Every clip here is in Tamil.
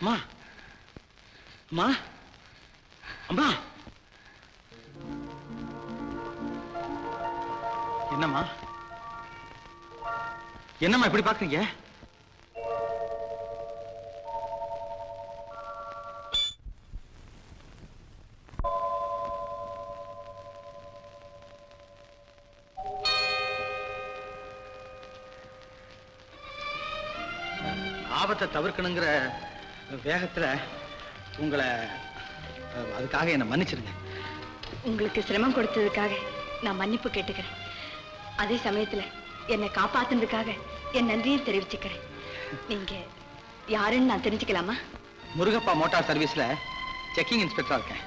அம்மா அம்மா அம்மா என்னம்மா என்னம்மா இப்படி பாக்குறீங்க? ஆபத்தை தவிர்க்கணுங்கிற வேகத்துல உங்களை அதுக்காக என்ன மன்னிச்சிருங்க. உங்களுக்கு சிரமம் கொடுத்ததுக்காக நான் மன்னிப்பு கேட்டுக்கிறேன். அதே சமயத்துல என்னை காப்பாத்துனதுக்காக என் நன்றியும் தெரிவிச்சுக்கிறேன். நீங்க யாருன்னு நான் தெரிஞ்சுக்கலாமா? முருகப்பா மோட்டார் சர்வீஸ்ல செக்கிங் இன்ஸ்பெக்டரா இருக்கேன்.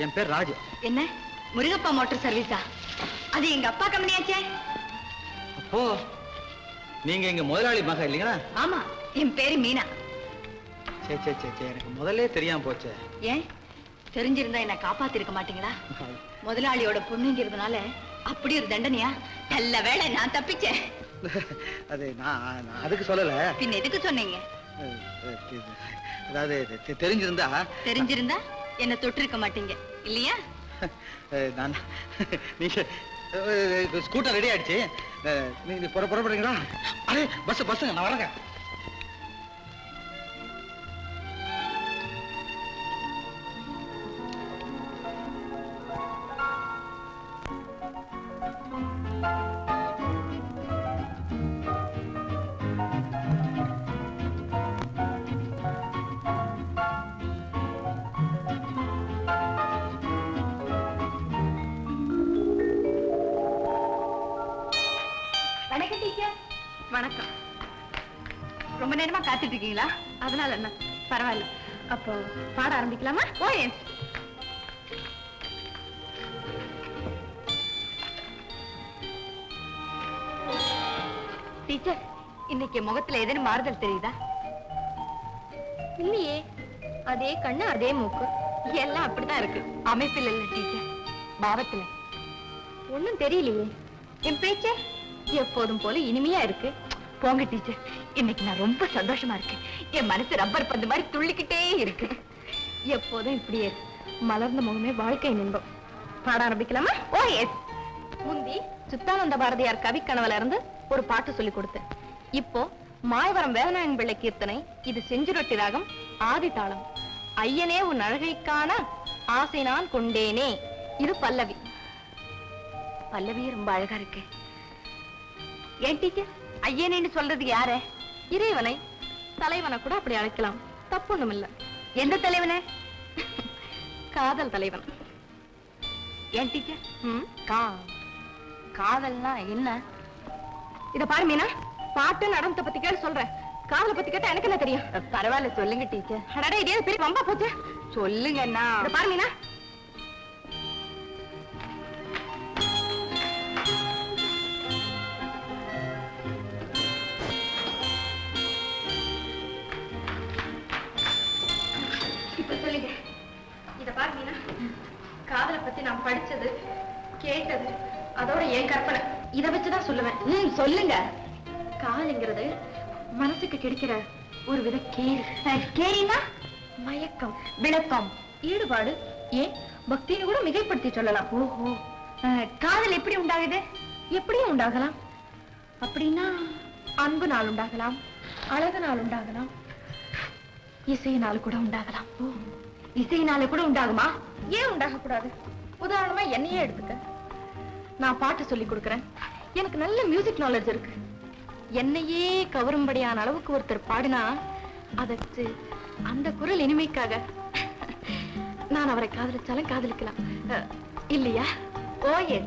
என் பேர் ராஜு. என்ன முருகப்பா மோட்டார் சர்வீஸா? அது எங்க அப்பா கம்பெனியாச்சே. அப்போ நீங்க எங்க முதலாளி மக இல்லைங்களா? ஆமா, என் பேரு மீனா. சரி சரி சரி, எனக்கு முதல்ல தெரியாம போச்சு. ஏன் தெரிஞ்சிருந்தா என்ன காப்பாத்திருக்க மாட்டீங்களா? முதலாளியோட பொண்ணுங்கிறதுனால அப்படி ஒரு தண்டனையா? நல்ல வேளை நான் தப்பிச்சேன். அது நான் அதுக்கு சொல்லல. பின்ன எதுக்கு சொன்னீங்க? அதாவது தெரிஞ்சிருந்தா என்ன தொட்டு இருக்க மாட்டீங்க இல்லையா? நான் நீங்க ஸ்கூட்டர் ரெடி ஆயிடுச்சு. நீங்க புறப்படுறீங்களா? அரே பஸ் நான் வரேங்க. வணக்கம். ரொம்ப நேரமா காத்துட்டு இருக்கீங்களா? அதனால என்ன, பரவாயில்ல. அப்போ பாட ஆரம்பிக்கலாமா? ஓ எஸ். டீச்சர், இன்னைக்கு முகத்துல எதுன்னு மாறுதல் தெரியுதா? இல்லையே, அதே கண்ணு அதே மூக்கு எல்லாம் அப்படிதான் இருக்கு. அமைப்பில் இல்ல டீச்சர், பாவத்துல ஒண்ணும் தெரியலையே. என் பேச்ச எப்போதும் போல இனிமையா இருக்கு. போங்க டீச்சர், இன்னைக்கு நான் ரொம்ப சந்தோஷமா இருக்கேன். என் மனசு ரப்பர் பந்து மாதிரி துள்ளிக்கிட்டே இருக்கு. எப்போதும் இப்படியே மலர்ந்த முகமே வாழ்க்கை இன்பம். பாட ஆரம்பிக்கலாமா? ஓ எஸ். முந்தி சுத்தானந்த பாரதியார் கவி கனவுல இருந்து ஒரு பாட்டு சொல்லி கொடுத்தேன். இப்போ மாயவரம் வேதநாயகன் பிள்ளை கீர்த்தனை. இது செஞ்சுரொட்டி ராகம், ஆதி தாளம். ஐயனே உன் அழகைக்கான ஆசை நான் கொண்டேனே. இது பல்லவி. பல்லவியே ரொம்ப அழகா இருக்கு. ஏன் டீச்சர், ஐயனேன்னு சொல்றது யார? இறைவனை. தலைவனை கூட அப்படி அழைக்கலாம், தப்பு ஒண்ணும் இல்ல. எந்த தலைவனை? காதல் தலைவன். ஏன் டீச்சர், காதல்னா என்ன? இத பாரு மீனா, பாட்டு நடனத்தை பத்தி கேட்டு சொல்றேன். காதலை பத்தி கேட்டா எனக்கு என்ன தெரியும்? பரவாயில்ல சொல்லுங்க டீச்சர். அடடா, இதே பெரிய வம்பா போச்சு. சொல்லுங்க. என்ன பாரு மீனா, காதலை பத்தி நான் படிச்சது கேட்டது அதோட என் கற்பனை. இத வச்சுதான் சொல்லுவேன். சொல்லுங்க. காதல்ங்கிறது மனசுக்கு கிடைக்கிற ஒரு வித கேரி. கேரினா மயக்கம், விளக்கம், ஈடுபாடு, ஏன் பக்தின்னு கூட மிகைப்படுத்தி சொல்லலாம். ஓஹோ, காதல் எப்படி உண்டாகுது? எப்படியும் உண்டாகலாம். அப்படின்னா அன்பு நாள் உண்டாகலாம், அழகு நாள் உண்டாகலாம், இசையினால் கூட உண்டாகலாம். ஓ, இசையினால கூட உண்டாகுமா? ஏன் உண்டாக கூடாது? உதாரணமா என்னையே எடுத்துக்க. நான் பாட்டு சொல்லி கொடுக்கறேன். எனக்கு நல்ல மியூசிக் நாலேஜ் இருக்கு. என்னையே கவரும்படியான அளவுக்கு ஒருத்தர் பாடினா அதற்கு அந்த குரல் இனிமைக்காக நான் அவரை காதலிச்சாலும் காதலிக்கலாம் இல்லையா? ஓயே.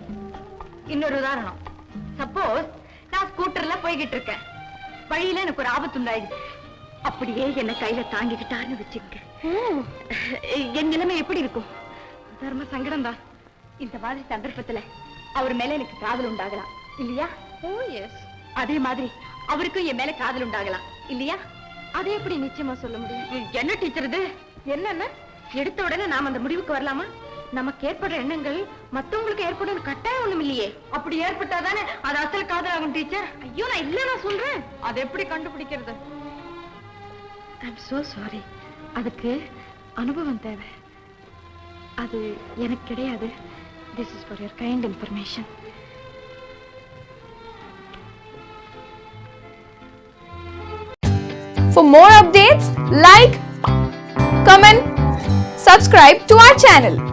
இன்னொரு உதாரணம். சப்போஸ் நான் ஸ்கூட்டர்ல போய்கிட்டு இருக்கேன். வழியில எனக்கு ஒரு ஆபத்து உண்டாயிடுது. அப்படியே என்ன கையில தாங்கிக்கிட்டாருன்னு வச்சுக்க, என் நிலைமை எப்படி இருக்கும்? தர்ம சங்கடம் தான். இந்த மாதிரி சந்தர்ப்பத்துல அவர் மேல எனக்கு காதல் உண்டாகலாம் இல்லையா? ஓ எஸ். அதே மாதிரி அவருக்கும் என் மேல காதல் உண்டாகலாம் இல்லையா? அதை எப்படி நிச்சயமா சொல்ல முடியும்? என்ன டீச்சர் இது? என்னன்னா எடுத்த உடனே நாம அந்த முடிவுக்கு வரலாமா? நமக்கு ஏற்படுற எண்ணங்கள் மத்தவங்களுக்கு ஏற்படும் கட்டாயம் ஒண்ணும் இல்லையே. அப்படி ஏற்பட்டாதானே அது அசல் காதல் ஆகும் டீச்சர். ஐயோ, நான் இல்ல நான் சொல்றேன். அதை எப்படி கண்டுபிடிக்கிறது? I'm so sorry. அதுக்கு அனுபவம் தேவை. அது எனக்கு கிடையாது. This is for your kind information. For more updates, like, comment, subscribe to our channel.